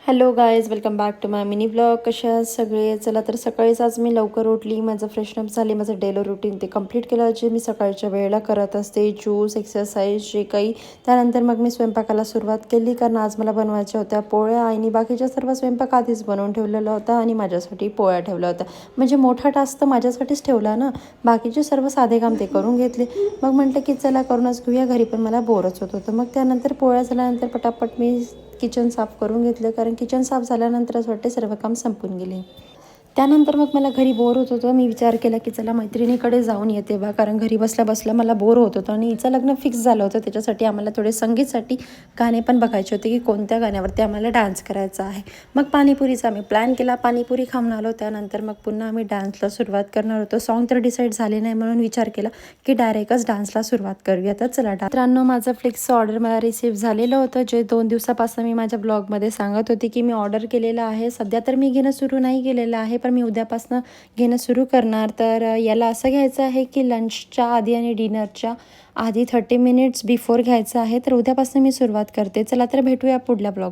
Hello guys, welcome back to my mini blog. कशा आहात सगळे? चला तर सकाळीच आज मी लवकर उठली, माझं फ्रेशनअप झाले, माझं डेली रुटीन ते कंप्लीट केलं जे मी सकाळच्या वेळेला करत असते. ज्यूस, एक्सरसाइज जे काही. त्यानंतर मग मी स्वयंपाकाला सुरुवात केली, कारण आज मला बनवायच्या होत्या पोळ्या. आणि बाकीच्या सर्व स्वयंपाक आधीच बनवून ठेवलेला होता आणि माझ्यासाठी पोळ्या ठेवल्या होत्या. म्हणजे मोठा टास्क तर माझ्यासाठीच ठेवला ना, बाकीचे सर्व साधे काम ते करून घेतले. मग म्हटलं की चला करूनच घेऊया, घरी पण मला बोरच होत होतं. मग त्यानंतर पोळ्या झाल्यानंतर पटापट मी किचन साफ करून घेतलं, कारण किचन साफ झाल्यानंतर असं वाटते सर्व काम संपून गेले. त्यानंतर मग मला घरी बोर होत होतं. मी विचार केला की चला मैत्रिणीकडे जाऊन येते बा, कारण घरी बसल्या बसल्या मला बोर होत होतं आणि हिचं लग्न फिक्स झालं होतं. त्याच्यासाठी आम्हाला थोडे संगीतसाठी गाणे पण बघायचे होते की कोणत्या गाण्यावरती आम्हाला डान्स करायचा आहे. मग पाणीपुरीचा आम्ही प्लॅन केला, पाणीपुरी खाऊन आलो. त्यानंतर मग पुन्हा आम्ही डान्सला सुरुवात करणार होतो. सॉन्ग तर डिसाईड झाले नाही, म्हणून विचार केला की डायरेक्टच डान्सला सुरुवात करूया. तर चला मित्रांनो, माझं फ्लिक्सचं ऑर्डर मला रिसीव्ह झालेलं होतं, जे 2 दिवसापासून मी माझ्या ब्लॉगमध्ये सांगत होते की मी ऑर्डर केलेलं आहे. सध्या तर मी घेणं सुरू नाही केलेलं आहे, पण मी उद्यापासून घेणं सुरू करणार. तर याला असं घ्यायचं आहे की लंचच्या आधी आणि डिनरच्या आधी 30 मिनिट्स बिफोर घ्यायचं आहे. तर उद्यापासून मी सुरुवात करते. चला तर भेटूया पुढल्या ब्लॉग.